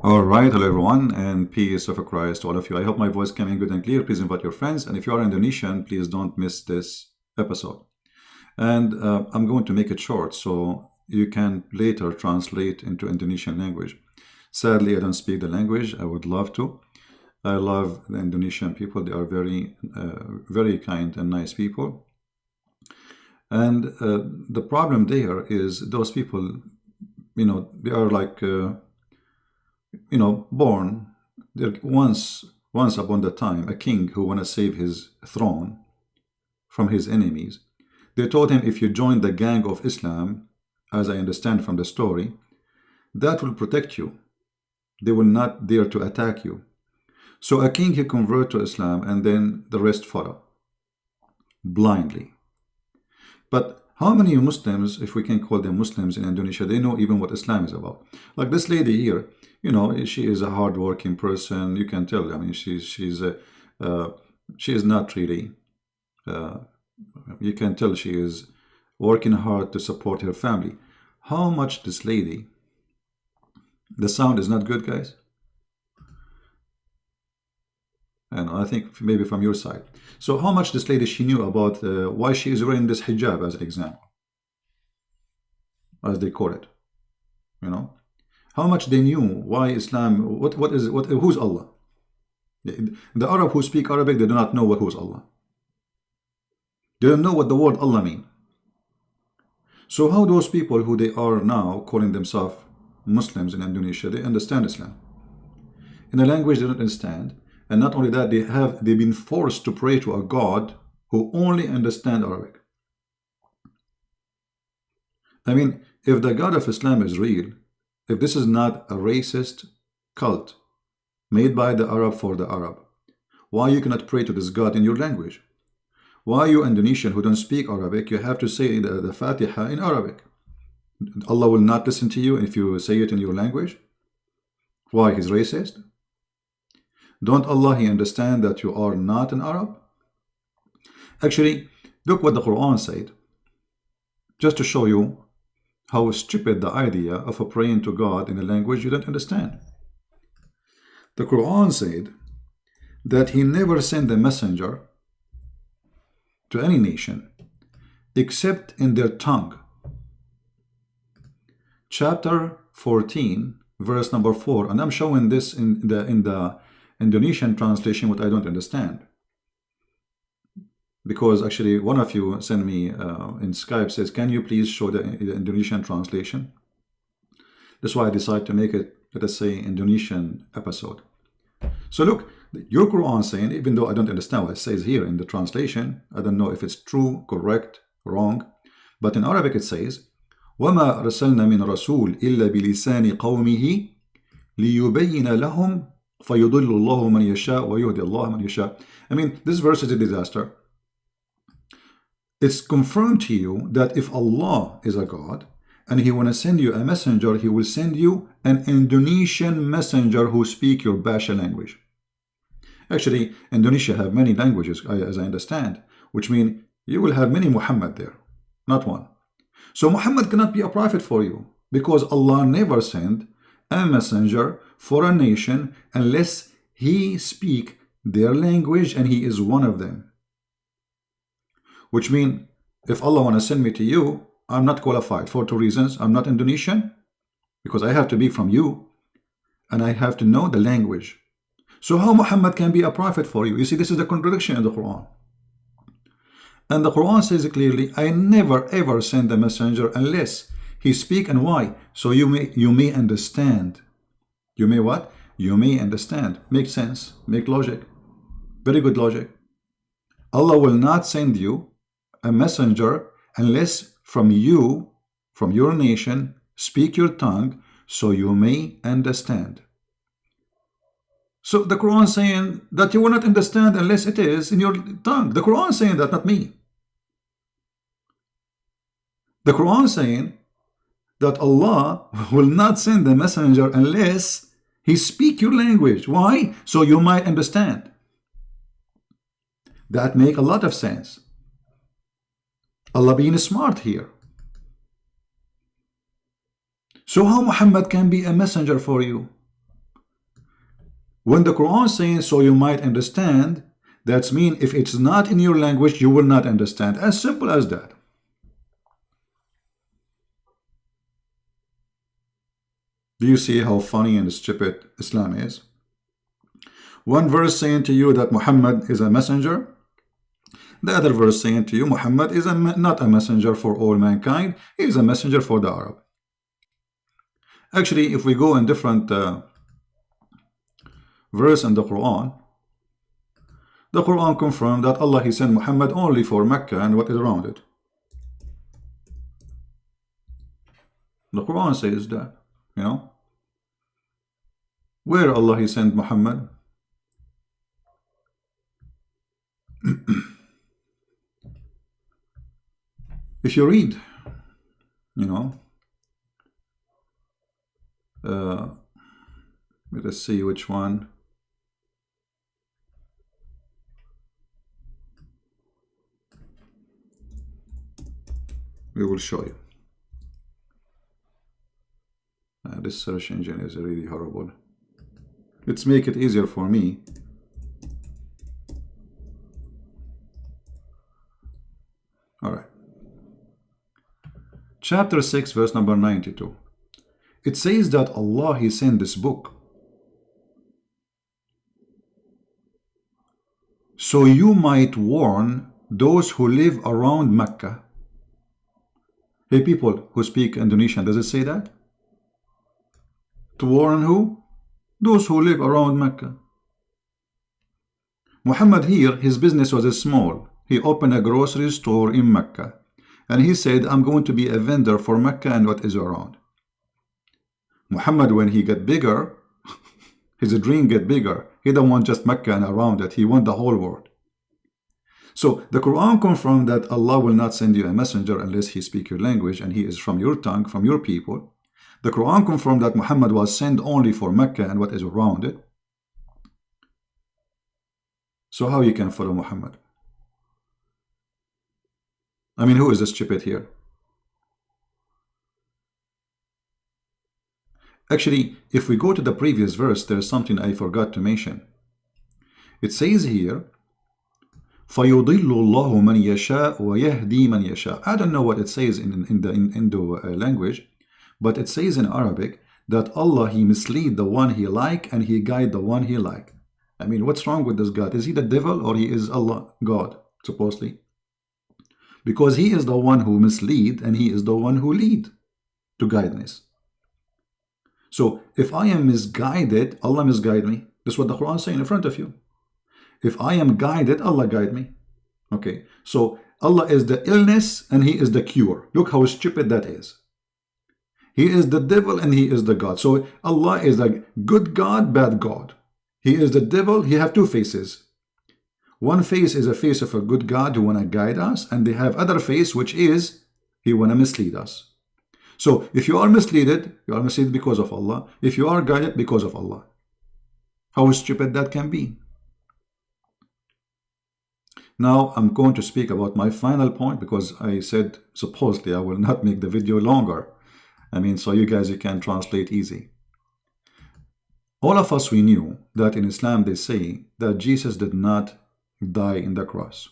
All right, hello everyone, and peace of Christ to all of you. I hope my voice came in good and clear. Please invite your friends, and if you are Indonesian, please don't miss this episode. And I'm going to make it short so you can later translate into Indonesian language. Sadly, I don't speak the language. I would love to. I love the Indonesian people. They are very kind and nice people. And the problem there is those people, they are like born there once upon the time, a king who want to save his throne from his enemies. They told him, if you join the gang of Islam, as I understand from the story, that will protect you. They will not dare to attack you. So a king, he convert to Islam, and then the rest follow blindly. But how many Muslims, if we can call them Muslims in Indonesia, they know even what Islam is about? Like this lady here, she is a hard-working person. You can tell. I mean, she is not really. You can tell she is working hard to support her family. How much this lady? The sound is not good, guys. And I think maybe from your side. So how much this lady, she knew about why she is wearing this hijab, as an example, as they call it. How much they knew why Islam, who's Allah? The Arab who speak Arabic, they do not know who's Allah. They don't know what the word Allah mean. So how those people who they are now calling themselves Muslims in Indonesia, they understand Islam? In a language they don't understand. And not only that, they've been forced to pray to a God who only understands Arabic. I mean, if the God of Islam is real, if this is not a racist cult made by the Arab for the Arab, why you cannot pray to this God in your language? Why you Indonesian who don't speak Arabic, you have to say the Fatiha in Arabic? Allah will not listen to you if you say it in your language? Why? He's racist? Don't Allah, He understand that you are not an Arab? Actually, look what the Quran said, just to show you how stupid the idea of praying to God in a language you don't understand. The Quran said that He never sent a messenger to any nation except in their tongue. Chapter 14, verse number 4, and I'm showing this in the Indonesian translation, what I don't understand, because actually one of you sent me in Skype, says, can you please show the Indonesian translation? That's why I decided to make it, let us say, Indonesian episode. So look, your Quran saying, even though I don't understand what it says here in the translation, I don't know if it's true, correct, wrong, but in Arabic it says, وَمَا أَرْسَلْنَا مِنْ رَسُولٍ إِلَّا بِلِسَانِ قَوْمِهِ لِيُبَيِّنَ لَهُمْ فَيُضِلُّ اللَّهُ مَنْ يَشَاءُ وَيُهْدِي اللَّهُ مَنْ يَشَاءُ. I mean, this verse is a disaster. It's confirmed to you that if Allah is a God and He want to send you a messenger, He will send you an Indonesian messenger who speak your Basha language. Actually, Indonesia have many languages, as I understand, which mean you will have many Muhammad there, not one. So Muhammad cannot be a prophet for you, because Allah never sent a messenger for a nation unless he speak their language and he is one of them. Which means, if Allah want to send me to you, I'm not qualified for two reasons. I'm not Indonesian, because I have to be from you, and I have to know the language. So how Muhammad can be a prophet for you? You see, this is the contradiction in the Quran. And the Quran says clearly, I never ever send a messenger unless he speak. And why? So you may understand. You may what? You may understand. Make sense. Make logic. Very good logic. Allah will not send you a messenger unless from you, from your nation, speak your tongue so you may understand. So the Quran saying that you will not understand unless it is in your tongue. The Quran saying that, not me. The Quran saying that Allah will not send the messenger unless he speak your language. Why? So you might understand. That make a lot of sense. Allah being smart here. So how Muhammad can be a messenger for you? When the Quran is saying so you might understand, that's mean if it's not in your language, you will not understand. As simple as that. Do you see how funny and stupid Islam is? One verse saying to you that Muhammad is a messenger, the other verse saying to you Muhammad is not a messenger for all mankind, he is a messenger for the Arab. Actually, if we go in different verse in the Quran confirmed that Allah he sent Muhammad only for Mecca and what is around it. The Quran says that, you know, where Allah he sent Muhammad. If you read, you know, let us see which one. We will show you. This search engine is really horrible. Let's make it easier for me. All right. Chapter 6, verse number 92. It says that Allah he sent this book so you might warn those who live around Mecca. Hey, people who speak Indonesian, does it say that? To warn who? Those who live around Mecca. Muhammad here, his business was small. He opened a grocery store in Mecca. And he said, I'm going to be a vendor for Mecca and what is around. Muhammad, when he got bigger, his dream get bigger. He don't want just Mecca and around it. He want the whole world. So the Quran confirmed that Allah will not send you a messenger unless he speak your language and he is from your tongue, from your people. The Quran confirmed that Muhammad was sent only for Mecca and what is around it. So how you can follow Muhammad? I mean, who is the stupid here? Actually, if we go to the previous verse, there's something I forgot to mention. It says here, فَيُضِلُّ اللَّهُ مَنْ يَشَاءُ وَيَهْدِي مَنْ يَشَاءُ. I don't know what it says in the Indo language, but it says in Arabic that Allah, he mislead the one he like and he guide the one he like. I mean, what's wrong with this God? Is he the devil or he is Allah, God, supposedly? Because he is the one who mislead and he is the one who lead to guidance. So if I am misguided, Allah misguide me. This is what the Quran is saying in front of you. If I am guided, Allah guide me. Okay, so Allah is the illness and he is the cure. Look how stupid that is. He is the devil and he is the God. So Allah is a good God, bad God. He is the devil. He have two faces. One face is a face of a good God who want to guide us, and they have other face which is he want to mislead us. So if you are misled, you are misled because of Allah. If you are guided, because of Allah. How stupid that can be. Now I'm going to speak about my final point, because I said supposedly I will not make the video longer. I mean, so you guys, you can translate easy. All of us, we knew that in Islam they say that Jesus did not die in the cross.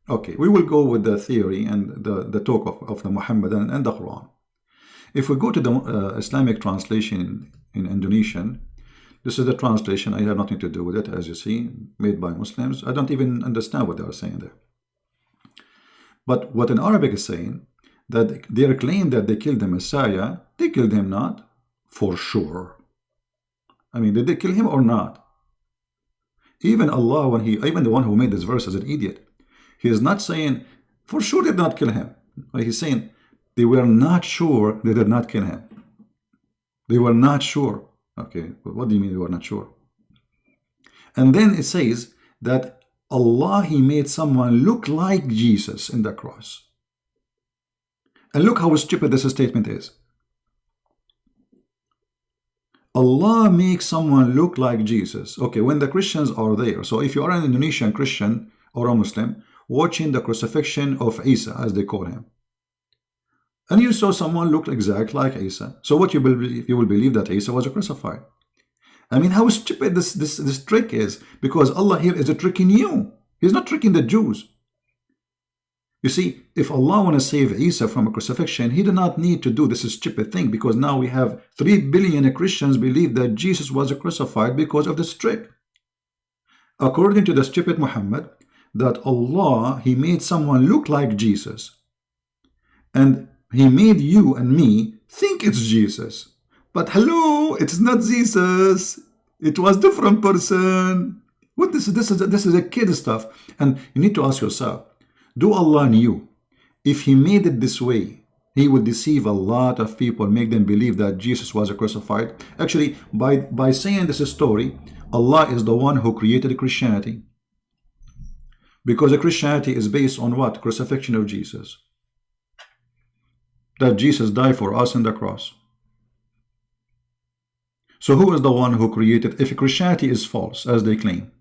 Okay, we will go with the theory and the talk of the Muhammadan and the Quran. If we go to the Islamic translation in Indonesian, this is the translation. I have nothing to do with it, as you see, made by Muslims. I don't even understand what they are saying there. But what in Arabic is saying, that they claim that they killed the Messiah, they killed him not, for sure. I mean, did they kill him or not? Even Allah, even the one who made this verse is an idiot. He is not saying, for sure they did not kill him. He's saying, they were not sure they did not kill him. They were not sure. Okay, but what do you mean they were not sure? And then it says that Allah, he made someone look like Jesus in the cross. And look how stupid this statement is. Allah makes someone look like Jesus. Okay, when the Christians are there, so if you are an Indonesian Christian or a Muslim watching the crucifixion of Isa, as they call him, and you saw someone look exactly like Isa, so what you will believe that Isa was crucified. I mean, how stupid this trick is, because Allah here is tricking you. He's not tricking the Jews. You see, if Allah want to save Isa from a crucifixion, he did not need to do this stupid thing, because now we have 3 billion Christians believe that Jesus was crucified because of this trick. According to the stupid Muhammad, that Allah, he made someone look like Jesus, and he made you and me think it's Jesus. But hello, it's not Jesus. It was different person. What this is a kid stuff. And you need to ask yourself, do Allah knew if he made it this way, he would deceive a lot of people, make them believe that Jesus was crucified? Actually, by saying this story, Allah is the one who created Christianity. Because Christianity is based on what? Crucifixion of Jesus. That Jesus died for us on the cross. So who is the one who created? If Christianity is false, as they claim,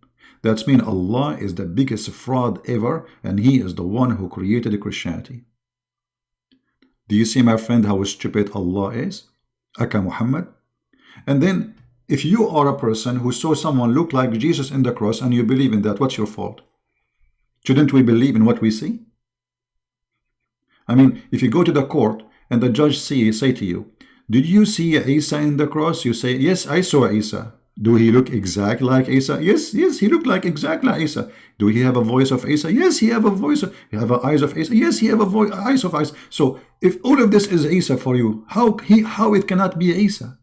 that means Allah is the biggest fraud ever, and he is the one who created Christianity. Do you see, my friend, how stupid Allah is? Aka Muhammad. And then, if you are a person who saw someone look like Jesus in the cross and you believe in that, what's your fault? Shouldn't we believe in what we see? I mean, if you go to the court and the judge say to you, did you see Isa in the cross? You say, yes, I saw Isa. Do he look exactly like Isa? Yes, he looked like exactly like Isa. Do he have a voice of Isa? Yes, he have a voice. He have eyes of Isa? Yes, he have a voice, eyes of Isa. So if all of this is Isa for you, how it cannot be Isa?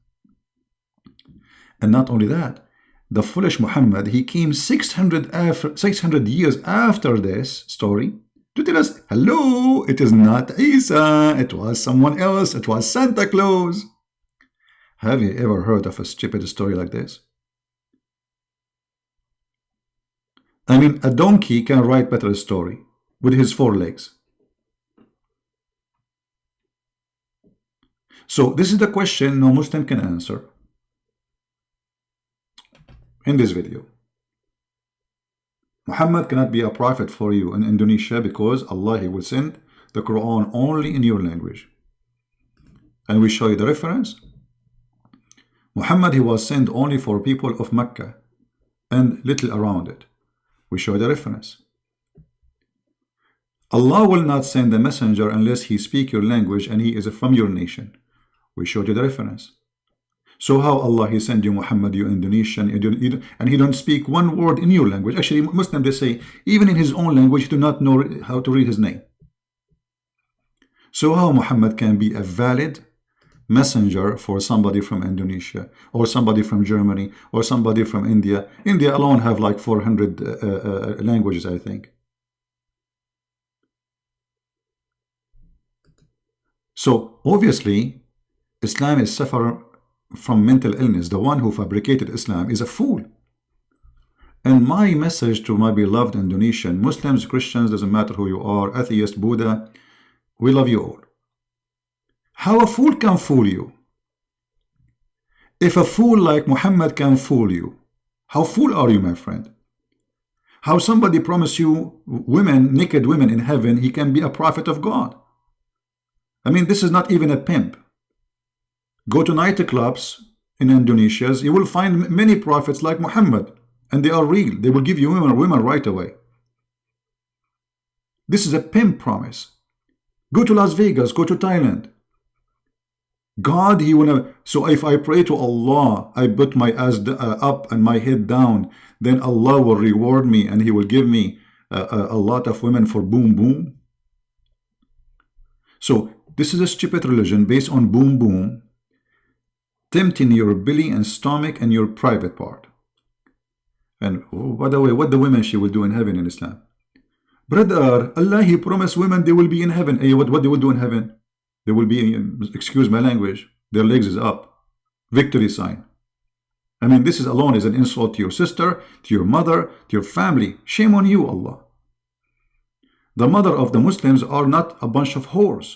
And not only that, the foolish Muhammad, he came 600 years after this story to tell us, hello, it is not Isa, it was someone else, it was Santa Claus. Have you ever heard of a stupid story like this? I mean, a donkey can write better story with his 4 legs. So this is the question no Muslim can answer in this video. Muhammad cannot be a prophet for you in Indonesia because Allah, he will send the Quran only in your language. And we show you the reference. Muhammad, he was sent only for people of Mecca and little around it. We show the reference. Allah will not send a messenger unless he speak your language and he is from your nation. We showed you the reference. So how Allah, he send you Muhammad, you Indonesian, and he don't speak one word in your language. Actually, Muslims, they say, even in his own language, he do not know how to read his name. So how Muhammad can be a valid messenger for somebody from Indonesia, or somebody from Germany, or somebody from India? India alone have like 400 languages, I think. So obviously, Islam is suffering from mental illness. The one who fabricated Islam is a fool. And my message to my beloved Indonesian Muslims, Christians, doesn't matter who you are, atheist, Buddha, we love you all. How a fool can fool you? If a fool like Muhammad can fool you, how fool are you, my friend? How somebody promised you women, naked women in heaven, he can be a prophet of God? I mean, this is not even a pimp. Go to nightclubs in Indonesia, you will find many prophets like Muhammad, and they are real. They will give you women right away. This is a pimp promise. Go to Las Vegas, go to Thailand. God, he wanna. So if I pray to Allah, I put my ass up and my head down, then Allah will reward me and he will give me a lot of women for boom boom. So this is a stupid religion based on boom boom, tempting your belly and stomach and your private part. And oh, by the way, what the women she will do in heaven in Islam? Brother, Allah, he promised women they will be in heaven. Hey, what they will do in heaven? They will be, excuse my language, their legs is up. Victory sign. I mean, this is alone is an insult to your sister, to your mother, to your family. Shame on you, Allah. The mother of the Muslims are not a bunch of whores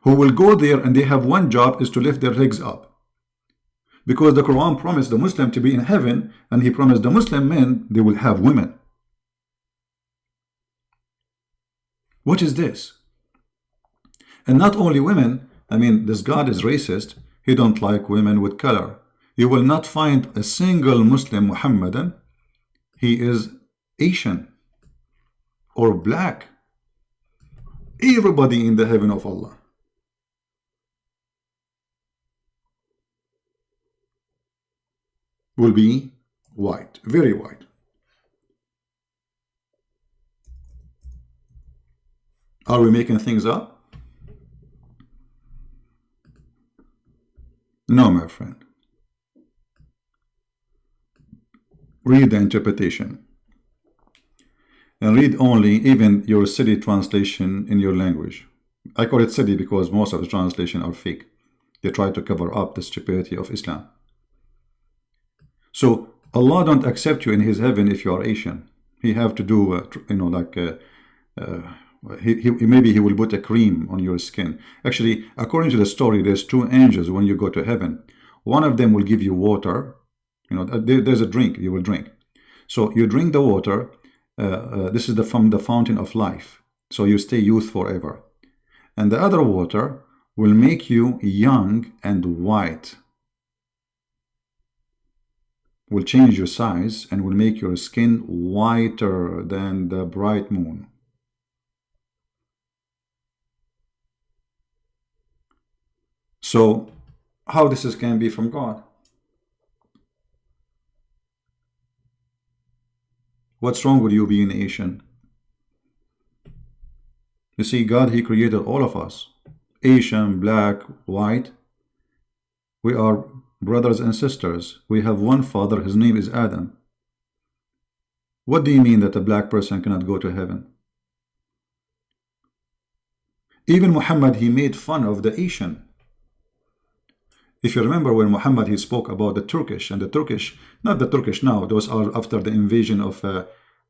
who will go there and they have one job is to lift their legs up. Because the Quran promised the Muslim to be in heaven, and he promised the Muslim men they will have women. What is this? And not only women, I mean, this God is racist. He don't like women with color. You will not find a single Muslim Muhammadan, he is Asian or black. Everybody in the heaven of Allah. Will be white, very white. Are we making things up? No, my friend. Read the interpretation. And read only even your city translation in your language. I call it city because most of the translation are fake. They try to cover up the stupidity of Islam. So Allah don't accept you in His heaven if you are Asian. He have to do, maybe He will put a cream on your skin. Actually, according to the story, there's two angels when you go to heaven. One of them will give you water. There's a drink you will drink. So you drink the water. This is from the fountain of life. So you stay youth forever. And the other water will make you young and white. Will change your size and will make your skin whiter than the bright moon. So how this can be from God? What's wrong with you being Asian? You see, God, He created all of us. Asian, black, white. We are brothers and sisters. We have one father. His name is Adam. What do you mean that a black person cannot go to heaven? Even Muhammad, he made fun of the Asian. If you remember when Muhammad, he spoke about the Turkish, and the Turkish, not the Turkish now, those are after the invasion of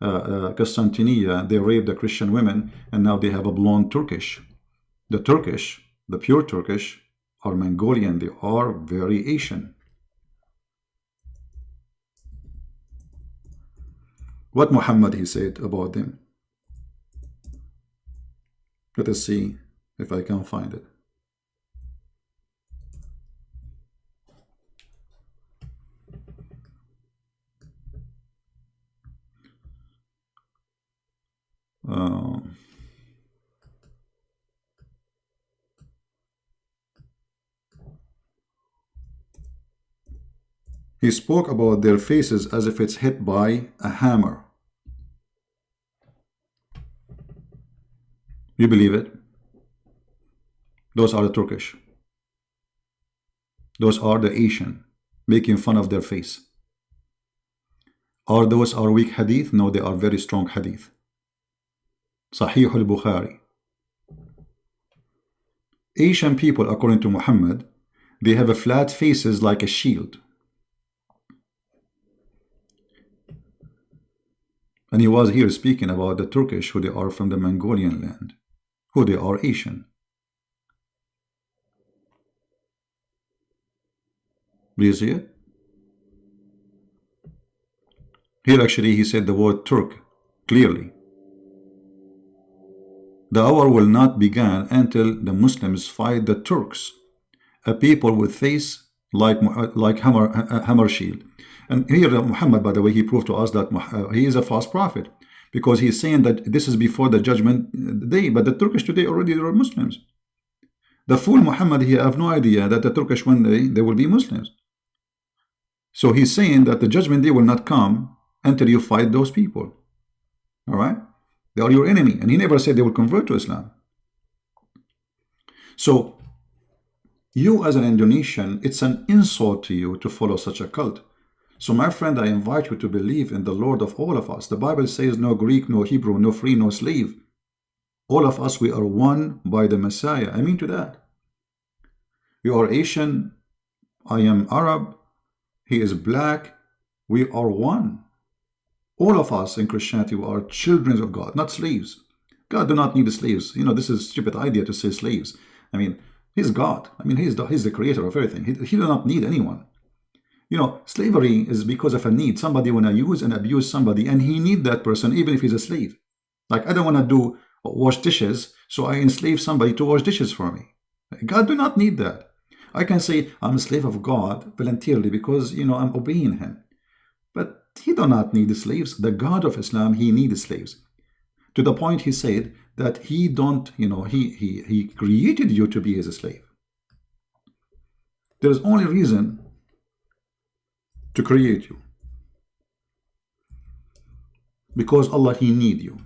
Constantinople, they raped the Christian women, and now they have a blonde Turkish. The Turkish, the pure Turkish, are Mongolian. They are very Asian. What Muhammad, he said about them? Let us see if I can find it. He spoke about their faces as if it's hit by a hammer. You believe it? Those are the Turkish. Those are the Asian, making fun of their face. Are those weak hadith? No, they are very strong hadith. Sahih al-Bukhari. Asian people, according to Muhammad, they have a flat faces like a shield. And he was here speaking about the Turkish, who they are from the Mongolian land, who they are Asian. Do you see it? Here actually he said the word Turk clearly. The hour will not begin until the Muslims fight the Turks, a people with face like hammer shield. And here Muhammad, by the way, he proved to us that he is a false prophet, because he's saying that this is before the judgment day, but the Turkish today already are Muslims. The fool Muhammad, he have no idea that the Turkish one day they will be Muslims. So he's saying that the judgment day will not come until you fight those people. All right? They are your enemy. And he never said they will convert to Islam. So you as an Indonesian, it's an insult to you to follow such a cult. So my friend, I invite you to believe in the Lord of all of us. The Bible says no Greek, no Hebrew, no free, no slave. All of us, we are one by the Messiah. I mean to that. You are Asian. I am Arab. He is black. We are one. All of us in Christianity are children of God, not slaves. God do not need slaves. You know, this is a stupid idea to say slaves. I mean, He's God. I mean, He's the creator of everything. He do not need anyone. You know, slavery is because of a need. Somebody want to use and abuse somebody, and he need that person even if he's a slave. Like, I don't want to wash dishes, so I enslave somebody to wash dishes for me. God do not need that. I can say I'm a slave of God voluntarily because, you know, I'm obeying him. But he do not need slaves. The God of Islam, he needs slaves. To the point he said that he don't, you know, he created you to be his slave. There is only reason to create you. Because Allah, he need you.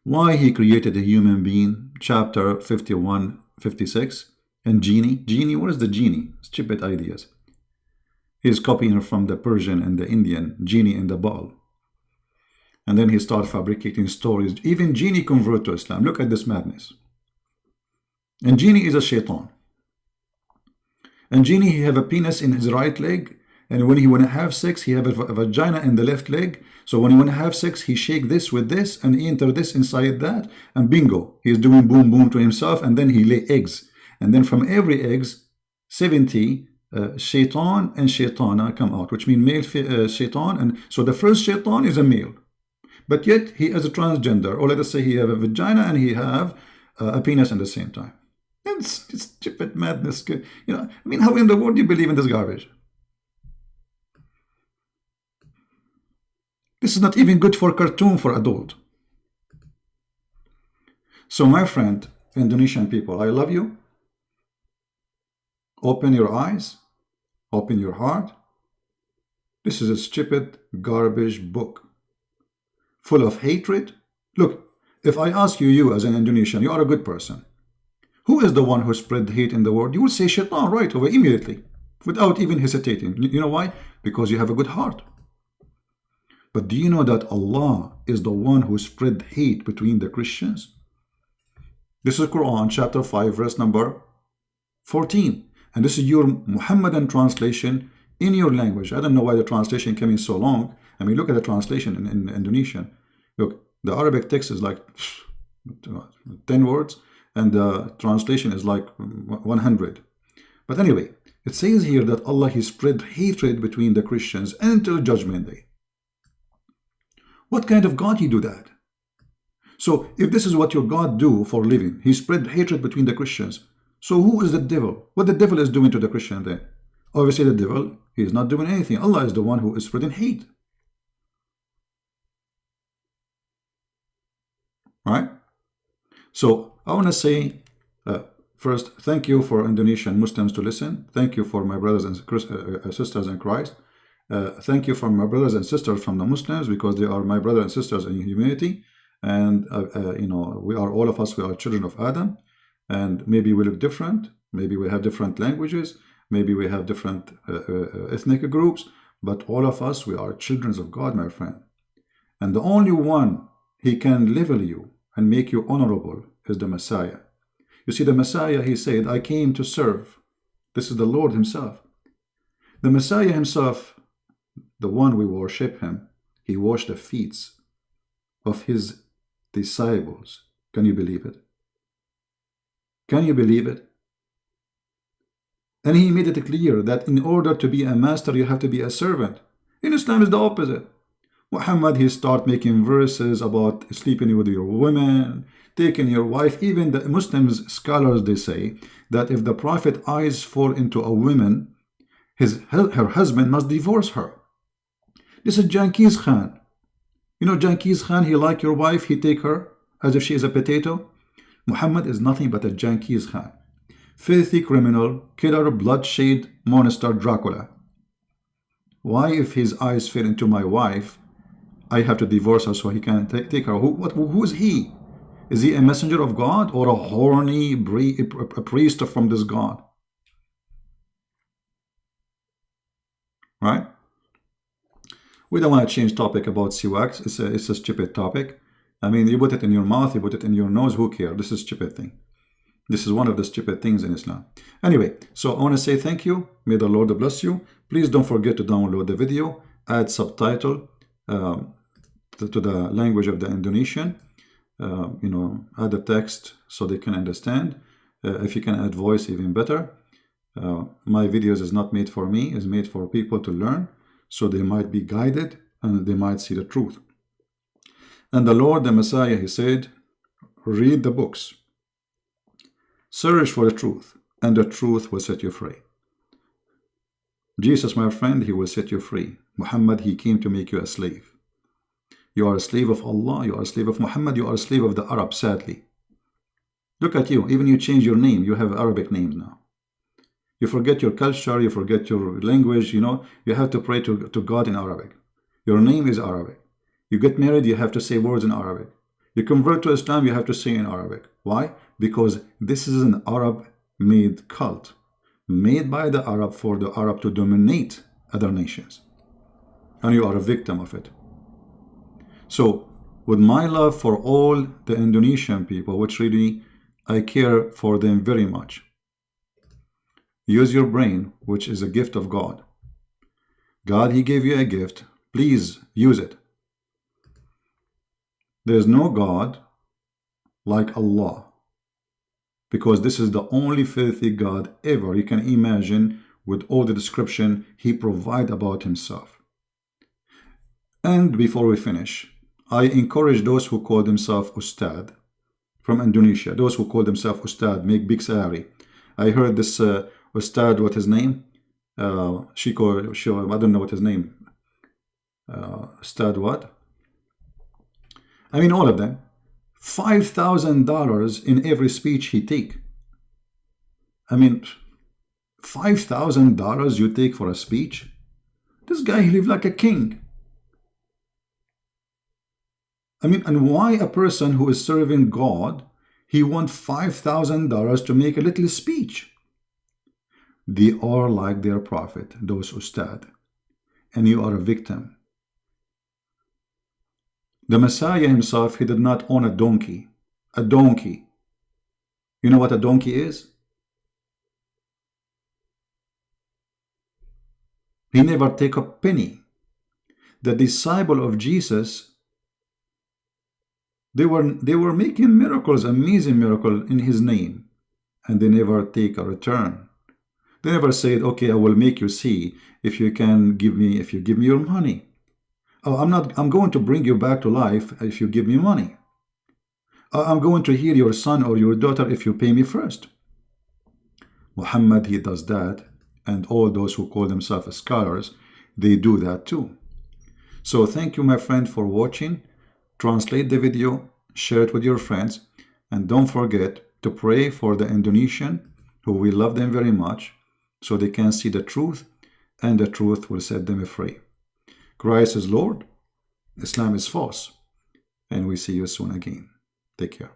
Why he created a human being, chapter 51, 56, and genie, what is the genie? Stupid ideas. He's copying from the Persian and the Indian, genie in the bottle. And then he started fabricating stories. Even genie convert to Islam. Look at this madness. And genie is a shaitan. And genie, he have a penis in his right leg, and when he want to have sex, he have a vagina in the left leg. So when he want to have sex, he shake this with this and enter this inside that, and bingo, he's doing boom boom to himself, and then he lay eggs. And then from every eggs, 70 shaitan and shaitana come out, which mean male shaitan. And so the first shaitan is a male, but yet he is a transgender, or let us say he have a vagina and he have a penis at the same time. It's stupid madness. You know, I mean, how in the world do you believe in this garbage? This is not even good for cartoon for adult. So my friend, Indonesian people, I love you. Open your eyes. Open your heart. This is a stupid garbage book full of hatred. Look, if I ask you as an Indonesian, you are a good person. Who is the one who spread hate in the world? You will say shaitan right away immediately, without even hesitating. You know why? Because you have a good heart. But do you know that Allah is the one who spread hate between the Christians? This is Quran chapter 5 verse number 14. And this is your Muhammadan translation in your language. I don't know why the translation came in so long. I mean, look at the translation in Indonesian. Look, the Arabic text is like 10 words, and the translation is like 100. But anyway, it says here that Allah, he spread hatred between the Christians until Judgment Day. What kind of God he do that? So if this is what your God do for a living, he spread hatred between the Christians. So who is the devil? What the devil is doing to the Christian then? Obviously the devil, he is not doing anything. Allah is the one who is spreading hate. Right? So I want to say first, thank you for Indonesian Muslims to listen. Thank you for my brothers and sisters in Christ. Thank you for my brothers and sisters from the Muslims, because they are my brothers and sisters in humanity. And you know, we are all of us, we are children of Adam. And maybe we look different. Maybe we have different languages. Maybe we have different ethnic groups. But all of us, we are children of God, my friend. And the only one he can level you and make you honorable is the Messiah. You see, the Messiah, he said, I came to serve. This is the Lord himself. The Messiah himself, the one we worship him, he washed the feet of his disciples. Can you believe it? Can you believe it? And he made it clear that in order to be a master, you have to be a servant. In Islam, is the opposite. Muhammad, he start making verses about sleeping with your women, taking your wife. Even the Muslims, scholars, they say that if the Prophet eyes fall into a woman, her husband must divorce her. This is Genghis Khan. You know Genghis Khan, he like your wife, he take her as if she is a potato. Muhammad is nothing but a Genghis Khan. Filthy criminal, killer, bloodshed, monster, Dracula. Why, if his eyes fell into my wife, I have to divorce her so he can take her? Who is he? Is he a messenger of God or a horny a priest from this God? Right? We don't want to change topic about siwak. It's a stupid topic. I mean, you put it in your mouth, you put it in your nose, who cares? This is a stupid thing. This is one of the stupid things in Islam. Anyway, so I want to say thank you. May the Lord bless you. Please don't forget to download the video, add subtitle to the language of the Indonesian. You know, add the text so they can understand. If you can add voice, even better. My videos is not made for me, it's made for people to learn, so they might be guided and they might see the truth. And the Lord, the Messiah, he said, read the books. Search for the truth, and the truth will set you free. Jesus, my friend, he will set you free. Muhammad, he came to make you a slave. You are a slave of Allah, you are a slave of Muhammad, you are a slave of the Arab, sadly. Look at you, even you change your name, you have Arabic names now. You forget your culture, you forget your language, you know, you have to pray to God in Arabic. Your name is Arabic. You get married, you have to say words in Arabic. You convert to Islam, you have to say in Arabic. Why? Because this is an Arab-made cult, made by the Arab for the Arab to dominate other nations. And you are a victim of it. So, with my love for all the Indonesian people, which really I care for them very much, use your brain, which is a gift of God. God, he gave you a gift. Please use it. There is no God like Allah, because this is the only filthy God ever you can imagine, with all the description he provides about himself. And before we finish, I encourage those who call themselves Ustad from Indonesia, those who call themselves Ustad, make big salary. I heard this Ustad, what his name? Shiko, I don't know what his name. Ustad what? I mean, all of them. $5,000 in every speech he take. I mean, $5,000 you take for a speech? This guy, he live like a king. I mean, and why a person who is serving God, he wants $5,000 to make a little speech? They are like their prophet, those Ustad, and you are a victim. The Messiah himself, he did not own a donkey. A donkey. You know what a donkey is? He never take a penny. The disciple of Jesus, they were making miracles, amazing miracle in his name, and they never take a return. They never said, okay, I will make you see if you give me your money. Oh, I'm going to bring you back to life if you give me money. I'm going to heal your son or your daughter if you pay me first. Muhammad, he does that, and all those who call themselves scholars, they do that too. So thank you, my friend, for watching. Translate the video, share it with your friends, and don't forget to pray for the Indonesian, who we love them very much, so they can see the truth, and the truth will set them free. Christ is Lord, Islam is false, and we see you soon again. Take care.